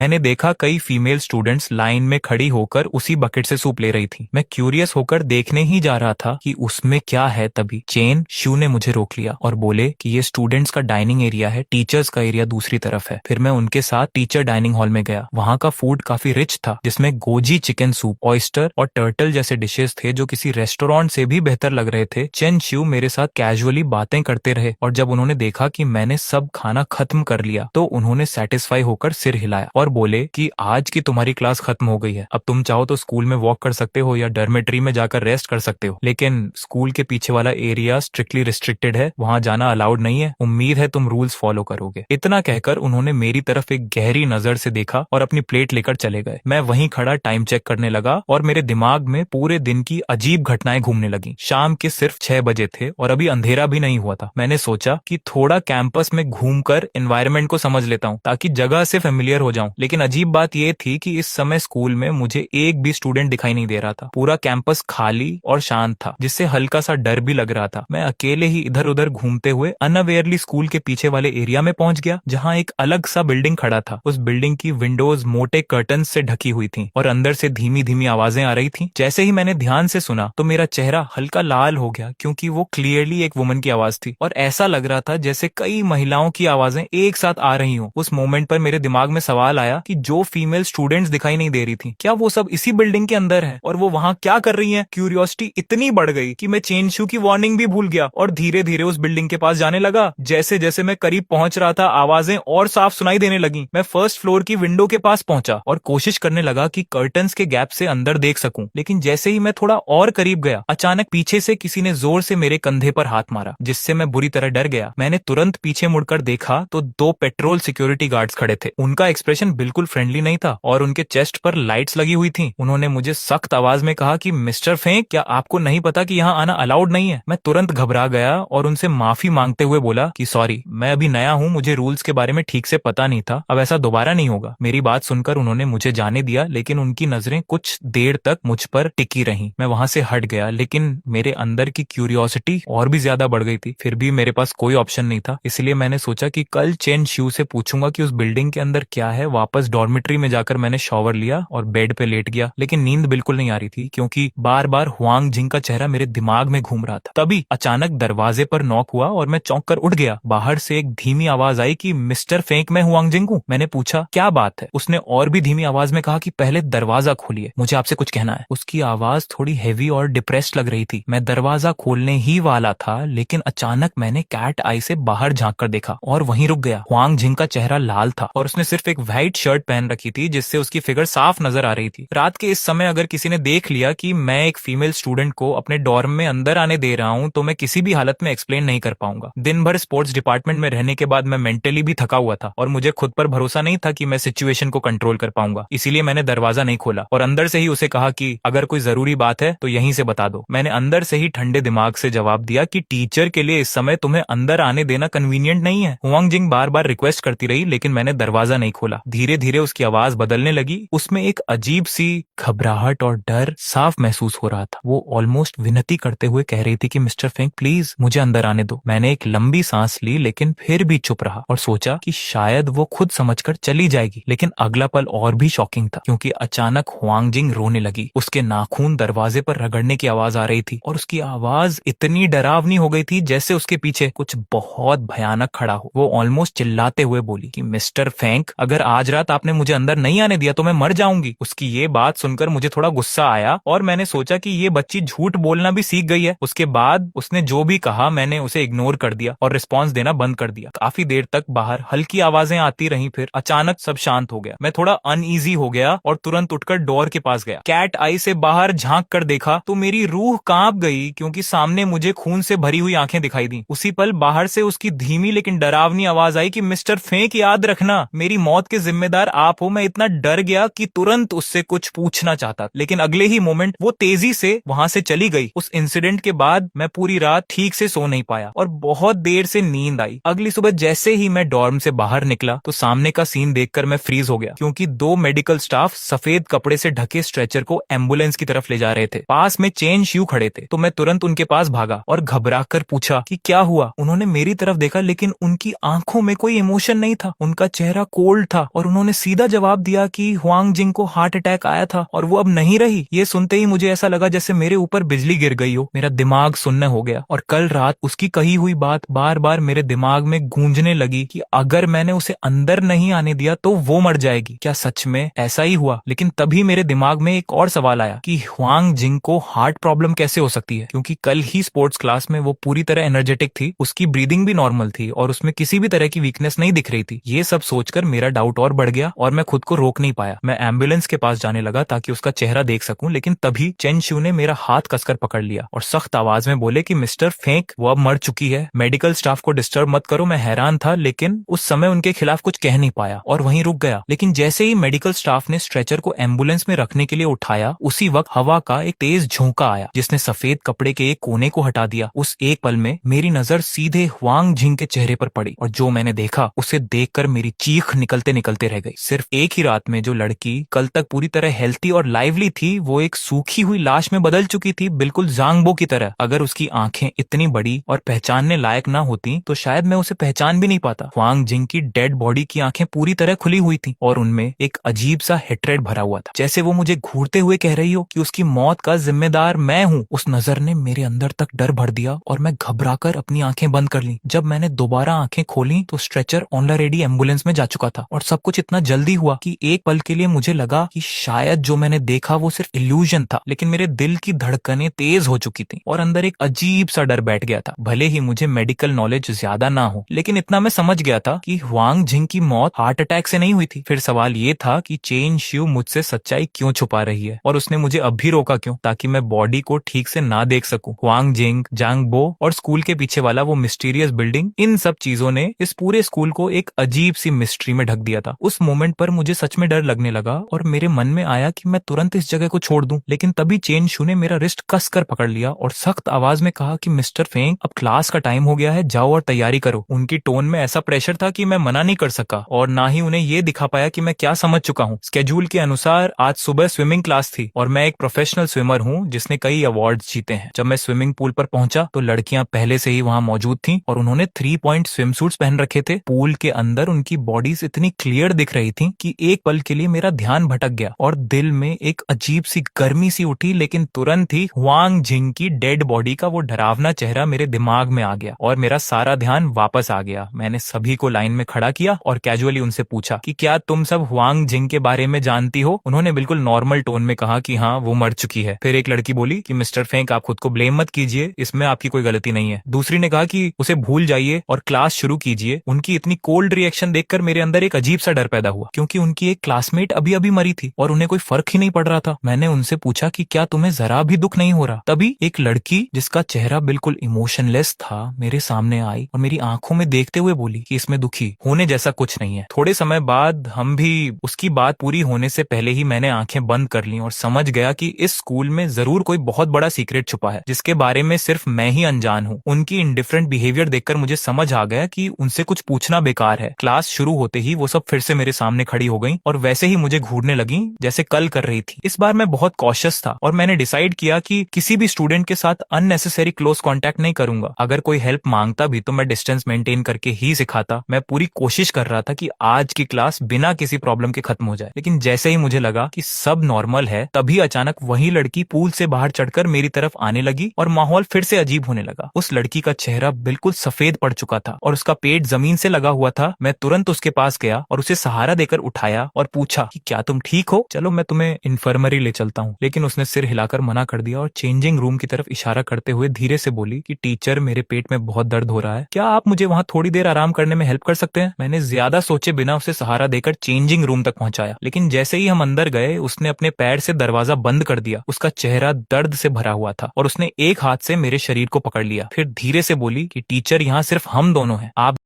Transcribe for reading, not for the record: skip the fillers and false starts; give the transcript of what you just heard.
मैंने देखा कई फीमेल स्टूडेंट्स लाइन में खड़ी होकर उसी बकेट से सूप ले रही थी। मैं क्यूरियस होकर देखने ही जा रहा था कि उसमें क्या है, तभी चेन शू ने मुझे रोक लिया और बोले कि ये स्टूडेंट्स का डाइनिंग एरिया है, टीचर्स का एरिया दूसरी तरफ है। फिर मैं उनके साथ टीचर डाइनिंग हॉल में गया। वहाँ का फूड काफी रिच था, जिसमें गोजी चिकन सूप, ऑयस्टर और टर्टल जैसे डिशेस थे जो किसी रेस्टोरेंट से भी बेहतर लग रहे थे। चेन शू मेरे साथ कैजुअली बातें करते रहे और जब उन्होंने देखा कि मैंने सब खाना खत्म कर लिया तो उन्होंने सेटिस्फाई होकर सिर हिलाया और बोले कि आज की तुम्हारी क्लास खत्म हो गई है, अब तुम चाहो तो स्कूल में वॉक कर सकते हो या डॉर्मेट्री में जाकर रेस्ट कर सकते हो, लेकिन स्कूल के पीछे वाला एरिया स्ट्रिक्टली रिस्ट्रिक्टेड है, वहां जाना अलाउड नहीं है। उम्मीद है तुम रूल्स फॉलो करोगे। इतना कहकर उन्होंने मेरी तरफ एक गहरी नजर से देखा और अपनी प्लेट लेकर चले गए। मैं वहीं खड़ा टाइम चेक करने लगा और मेरे दिमाग में पूरे दिन की अजीब घटनाएं घूमने लगी। शाम के सिर्फ 6 बजे थे और अभी अंधेरा भी नहीं हुआ था। मैंने सोचा कि थोड़ा कैंपस में घूमकर एनवायरनमेंट को समझ लेता हूँ ताकि जगह से फेमिलियर हो जाऊं। लेकिन अजीब बात यह थी कि इस समय स्कूल में मुझे एक भी स्टूडेंट दिखाई नहीं दे रहा था। पूरा कैंपस खाली और शांत था, जिससे हल्का सा डर भी लग रहा था। मैं अकेले ही इधर उधर घूमते हुए अनअवेयरली स्कूल के पीछे वाले एरिया में पहुंच गया, जहां एक अलग सा बिल्डिंग खड़ा था। उस बिल्डिंग की विंडोज मोटे कर्टन से ढकी हुई थी और अंदर से धीमी धीमी आवाजें आ रही थी। जैसे ही मैंने ध्यान से सुना तो मेरा चेहरा हल्का लाल हो गया, क्योंकि वो क्लियरली एक वुमन की आवाज थी और ऐसा लग रहा था जैसे कई महिलाओं की आवाजें एक साथ आ रही हो। उस मोमेंट पर मेरे दिमाग में सवाल आया कि जो फीमेल स्टूडेंट्स दिखाई नहीं दे रही थी, क्या वो सब इसी बिल्डिंग के अंदर है और वो वहां क्या कर रही हैं? क्यूरियोसिटी इतनी बढ़ गई कि मैं चेन शू की वार्निंग भी भूल गया और धीरे धीरे उस बिल्डिंग के पास जाने लगा। जैसे जैसे मैं करीब पहुंच रहा था, आवाजें और साफ सुनाई देने लगी। मैं फर्स्ट फ्लोर की विंडो के पास पहुंचा और कोशिश करने लगा कि कर्टन्स के गैप से अंदर देख सकूं, लेकिन जैसे ही मैं थोड़ा और करीब गया, अचानक पीछे से किसी ने जोर से मेरे कंधे पर हाथ मारा, जिससे मैं बुरी तरह डर गया। मैंने तुरंत पीछे मुड़कर देखा तो 2 पेट्रोल सिक्योरिटी गार्ड्स खड़े थे। उनका एक्सप्रेशन बिल्कुल फ्रेंडली नहीं था और उनके चेस्ट पर लाइट्स लगी हुई थी। उन्होंने मुझे सख्त आवाज में कहा कि मिस्टर फेंक, क्या आपको नहीं पता कि यहाँ आना अलाउड नहीं है? मैं तुरंत घबरा गया और उनसे माफी मांगते हुए बोला कि सॉरी, मैं अभी नया हूँ, मुझे रूल्स के बारे में ठीक से पता नहीं था, अब ऐसा दोबारा नहीं होगा। मेरी बात सुनकर उन्होंने मुझे जाने दिया, लेकिन उनकी नजरें कुछ देर तक मुझ पर टिकी रहीं। मैं वहां से हट गया, लेकिन मेरे अंदर की क्यूरियोसिटी और भी ज्यादा बढ़ गई थी। फिर भी मेरे पास कोई ऑप्शन नहीं था, इसलिए मैंने सोचा कि कल चेन शू से पूछूंगा कि उस बिल्डिंग के अंदर क्या है। वापस डॉर्मेट्री में जाकर मैंने शॉवर लिया और बेड पे लेट गया, लेकिन नींद बिल्कुल नहीं आ रही थी, क्योंकि बार बार हुआंग जिंग का चेहरा मेरे दिमाग में घूम रहा था। तभी अचानक दरवाजे पर नॉक हुआ और मैं चौंक कर उठ गया। बाहर से एक धीमी आवाज आई कि मिस्टर फेंक, मैं हुआंग जिंग हूँ। मैंने पूछा क्या बात है? उसने और भी धीमी आवाज में कहा कि पहले दरवाजा खोलिए, मुझे आपसे कुछ कहना है। उसकी आवाज थोड़ी हेवी और डिप्रेस्ड लग रही थी। मैं दरवाजा खोलने ही वाला था, लेकिन अचानक मैंने कैट आई से बाहर झांक कर देखा और वहीं रुक गया। हुआंग जिंग का चेहरा लाल था और उसने सिर्फ एक व्हाइट शर्ट पहन रखी थी, जिससे उसकी फिगर साफ नजर आ रही थी। रात के इस समय अगर किसी ने देख लिया कि मैं एक फीमेल स्टूडेंट को अपने डॉर्म में अंदर आने दे रहा हूं, तो मैं किसी भी हालत में एक्सप्लेन नहीं कर पाऊंगा। दिन भर स्पोर्ट्स डिपार्टमेंट में रहने के बाद मैं मेंटली भी थका हुआ था और मुझे खुद पर भरोसा नहीं था कि मैं सिचुएशन को कंट्रोल कर पाऊंगा। इसीलिए मैंने दरवाजा नहीं खोला और अंदर से ही उसे कहा कि अगर कोई जरूरी बात है तो यहीं से बता दो। मैंने अंदर से ही ठंडे दिमाग से जवाब दिया कि टीचर के लिए इस समय तुम्हें अंदर आने देना कन्वीनियंट नहीं है। हुआंग जिंग बार बार रिक्वेस्ट करती रही, लेकिन मैंने दरवाजा नहीं खोला। धीरे धीरे उसकी आवाज बदलने लगी। उसमें एक अजीब सी घबराहट और डर साफ महसूस हो रहा था। वो ऑलमोस्ट विनती करते हुए कह रही थी कि मिस्टर फेंक, प्लीज मुझे अंदर आने दो। मैंने एक लंबी सांस ली, लेकिन फिर भी चुप रहा और सोचा कि शायद वो खुद समझकर चली जाएगी। लेकिन अगला पल और भी शॉकिंग था, क्योंकि अचानक हुआंग जिंग रोने लगी। उसके नाखून दरवाजे पर रगड़ने की आवाज आ रही थी और उसकी आवाज इतनी डरावनी हो गई थी जैसे उसके पीछे कुछ बहुत भयानक खड़ा हो। वो ऑलमोस्ट चिल्लाते हुए बोली कि मिस्टर फेंक, अगर आज रात आपने मुझे अंदर नहीं आने दिया तो मैं मर जाऊंगी। उसकी ये बात सुनकर मुझे थोड़ा गुस्सा आया और मैंने सोचा कि ये बच्ची झूठ बोलना भी सीख गई है। उसके बाद उसने जो भी कहा मैंने उसे इग्नोर कर दिया और रिस्पॉन्स देना बंद कर दिया। काफी देर तक बाहर हल्की आवाजें आती रहीं, फिर अचानक सब शांत हो गया। मैं थोड़ा अनईजी हो गया और तुरंत उठकर डोर के पास गया। कैट आई से बाहर झांक कर देखा तो मेरी रूह कांप गई, क्योंकि सामने मुझे खून से भरी हुई आंखें दिखाई दी। उसी पल बाहर से उसकी धीमी लेकिन डरावनी आवाज आई कि मिस्टर फेंक, याद रखना मेरी मौत के जिम्मेदार आप हो। मैं इतना डर गया कि तुरंत उससे कुछ पूछना चाहता, लेकिन अगले ही मोमेंट वो तेजी से वहां से चली गई। उस इंसिडेंट के बाद मैं पूरी रात ठीक से सो नहीं पाया और बहुत देर से नींद आई। अगली सुबह जैसे ही मैं डॉर्म से बाहर निकला तो सामने का सीन देखकर मैं फ्रीज हो गया, क्योंकि 2 मेडिकल स्टाफ सफेद कपड़े से ढके स्ट्रेचर को एम्बुलेंस की तरफ ले जा रहे थे। पास में चेन शू खड़े थे, तो मैं तुरंत उनके पास भागा और घबरा कर पूछा कि क्या हुआ। उन्होंने मेरी तरफ देखा, लेकिन उनकी आंखों में कोई इमोशन नहीं था। उनका चेहरा कोल्ड था और उन्होंने सीधा जवाब दिया कि हुआंग जिंग को हार्ट अटैक आया था और वो अब नहीं रही। ये सुनते ही मुझे ऐसा लगा जैसे मेरे ऊपर बिजली गिर गई हो। मेरा दिमाग सुन्न हो गया और कल रात उसकी कही हुई बात बार बार मेरे दिमाग में गूंजने लगी कि अगर मैंने उसे अंदर नहीं आने दिया तो वो मर जाएगी। क्या सच में ऐसा ही हुआ? लेकिन तभी मेरे दिमाग में एक और सवाल आया कि हुआंग जिंग को हार्ट प्रॉब्लम कैसे हो सकती है, क्योंकि कल ही स्पोर्ट्स क्लास में वो पूरी तरह एनर्जेटिक थी, उसकी ब्रीदिंग भी नॉर्मल थी और उसमें किसी भी तरह की वीकनेस नहीं दिख रही थी। ये सब सोचकर मेरा डाउट और बढ़ गया और मैं खुद को रोक नहीं पाया। मैं एम्बुलेंस के पास जाने लगा ताकि उसका चेहरा देख सकूं, लेकिन तभी चेन शू ने मेरा हाथ कसकर पकड़ लिया और सख्त आवाज में बोले कि मिस्टर फेंक, वो अब मर चुकी है, मेडिकल स्टाफ को डिस्टर्ब मत करो। मैं हैरान था लेकिन उस समय उनके खिलाफ कुछ कह नहीं पाया और वहीं रुक गया। लेकिन जैसे ही मेडिकल स्टाफ ने स्ट्रेचर को एम्बुलेंस में रखने के लिए उठाया, उसी वक्त हवा का एक तेज झोंका आया जिसने सफेद कपड़े के एक कोने को हटा दिया। उस एक पल में मेरी नजर सीधे हुआंग जिंग के चेहरे पर पड़ी और जो मैंने देखा उसे देखकर मेरी चीख निकलते निकलते रह गई। सिर्फ एक ही रात में जो लड़की कल तक पूरी तरह हेल्थी और लाइवली थी, वो एक सूखी हुई लाश में बदल चुकी थी, बिल्कुल जांगबो की तरह। अगर उसकी आंखें इतनी बड़ी और पहचानने लायक ना होती तो शायद मैं उसे पहचान भी नहीं पाता। हुआंग जिंग की डेड बॉडी की आंखें पूरी तरह खुली हुई थी और उनमें एक अजीब सा हेट्रेड भरा हुआ था, जैसे वो मुझे घूरते हुए कह रही हो कि उसकी मौत का जिम्मेदार मैं हूँ। उस नजर ने मेरे अंदर तक डर भर दिया और मैं घबराकर अपनी आंखें बंद कर ली। जब मैंने दोबारा आंखें खोली तो स्ट्रेचर ऑलरेडी एम्बुलेंस में जा चुका था और सब कुछ इतना जल्दी हुआ कि एक पल के लिए मुझे लगा कि शायद जो मैंने देखा वो सिर्फ इल्यूजन था। लेकिन मेरे दिल की धड़कनें तेज हो चुकी थी और अंदर एक अजीब सा डर बैठ गया था। भले ही मुझे मेडिकल नॉलेज ज्यादा ना हो, लेकिन इतना मैं समझ गया था कि हुआंग जिंग की मौत हार्ट अटैक से नहीं हुई थी। फिर सवाल ये था कि चेन शिव मुझसे सच्चाई क्यों छुपा रही है और उसने मुझे अब भी रोका क्यों, ताकि मैं बॉडी को ठीक से ना देख सकूं। हुआंग जिंग, जांगबो और स्कूल के पीछे वाला वो मिस्टीरियस बिल्डिंग, इन सब चीजों ने इस पूरे स्कूल को एक अजीब सी मिस्ट्री में ढक दिया था। उस मोमेंट पर मुझे सच में डर लगने लगा और मेरे मन में आया कि मैं तुरंत इस जगह को छोड़ दूं, लेकिन तभी चेन शू ने मेरा रिस्ट कसकर पकड़ लिया और सख्त आवाज में कहा कि मिस्टर फेंग, अब क्लास का टाइम हो गया है, जाओ और तैयारी करो। उनकी टोन में ऐसा प्रेशर था कि मैं मना नहीं कर सका और ना ही उन्हें ये दिखा पाया कि मैं क्या समझ चुका हूँ। स्केड्यूल के अनुसार आज सुबह स्विमिंग क्लास थी और मैं एक प्रोफेशनल स्विमर हूँ जिसने कई अवार्ड्स जीते हैं। जब मैं स्विमिंग पूल पर पहुंचा तो लड़कियां पहले से ही वहां मौजूद थीं और उन्होंने 3 पॉइंट स्विम सूट्स पहन रखे थे। पूल के अंदर उनकी बॉडीज इतनी क्लियर दिख रही थी कि एक पल के लिए मेरा ध्यान भटक गया और दिल में एक अजीब सी गर्मी सी उठी, लेकिन तुरंत ही हुआंग जिंग की डेड बॉडी का वो डरावना चेहरा मेरे दिमाग में आ गया और मेरा सारा ध्यान वापस आ गया। मैंने सभी को लाइन में खड़ा किया और कैजुअली उनसे पूछा कि क्या तुम सब हुआंग जिंग के बारे में जानती हो? उन्होंने बिल्कुल नॉर्मल टोन में कहा कि हाँ, वो मर चुकी है। फिर एक लड़की बोली कि मिस्टर फेंक, आप खुद को ब्लेम मत कीजिए, इसमें आपकी कोई गलती नहीं है। दूसरी ने कहा कि उसे भूल जाइए और क्लास शुरू कीजिए। उनकी इतनी कोल्ड रिएक्शन देखकर मेरे अंदर एक अजीब सा डर पैदा हुआ, क्योंकि उनकी एक क्लासमेट अभी अभी मरी थी और उन्हें कोई फर्क ही नहीं पड़ रहा था। मैंने उनसे पूछा कि क्या तुम्हें जरा भी दुख नहीं हो रहा? तभी एक लड़की जिसका चेहरा बिल्कुल इमोशनलेस था मेरे सामने आई और मेरी आंखों में देखते हुए बोली कि इसमें दुखी होने जैसा कुछ नहीं है। थोड़े समय बाद हम भी उसकी बात पूरी होने से पहले ही मैंने आंखें बंद कर ली और समझ गया कि इस स्कूल में जरूर कोई बहुत बड़ा सीक्रेट छुपा है जिसके बारे में सिर्फ मैं ही अनजान हूँ। उनकी इंडिफरेंट बिहेवियर देखकर मुझे समझ आ गया कि उनसे कुछ पूछना बेकार है। क्लास शुरू होते ही वो सब फिर से मेरे सामने खड़ी हो गई और वैसे ही मुझे घूरने लगी जैसे कल कर रही थी। इस बार मैं बहुत कॉशियस था और मैंने डिसाइड किया कि किसी भी स्टूडेंट के साथ अननेसेसरी क्लोज कांटेक्ट नहीं करूंगा। अगर कोई हेल्प मांगता भी तो मैं डिस्टेंस मेंटेन करके ही सिखाता। मैं पूरी कोशिश कर रहा था कि आज की क्लास बिना किसी प्रॉब्लम के खत्म हो जाए। लेकिन जैसे ही मुझे लगा कि सब नॉर्मल है, तभी अचानक वही लड़की पूल से बाहर चढ़कर मेरी तरफ आने लगी और माहौल फिर से अजीब होने लगा। उस लड़की का चेहरा बिल्कुल सफेद पड़ चुका था और उसका पेट जमीन से लगा हुआ था। मैं तुरंत उसके पास गया और उसे सहारा देकर उठाया और पूछा कि क्या तुम ठीक हो? चलो मैं तुम्हें इन्फर्मरी ले चलता हूँ। लेकिन उसने सिर हिलाकर मना कर दिया और चेंजिंग रूम की तरफ इशारा करते हुए धीरे से बोली कि टीचर, मेरे पेट में बहुत दर्द हो रहा है, क्या आप मुझे वहाँ थोड़ी देर आराम करने में हेल्प कर सकते हैं? मैंने ज्यादा सोचे बिना उसे सहारा देकर चेंजिंग रूम तक पहुंचाया, लेकिन जैसे ही हम अंदर गए उसने अपने पैर से दरवाजा बंद कर दिया। उसका चेहरा दर्द से भरा हुआ था और उसने एक हाथ से मेरे शरीर को पकड़ लिया। फिर धीरे से बोली कि टीचर, यहाँ सिर्फ हम दोनों हैं, आप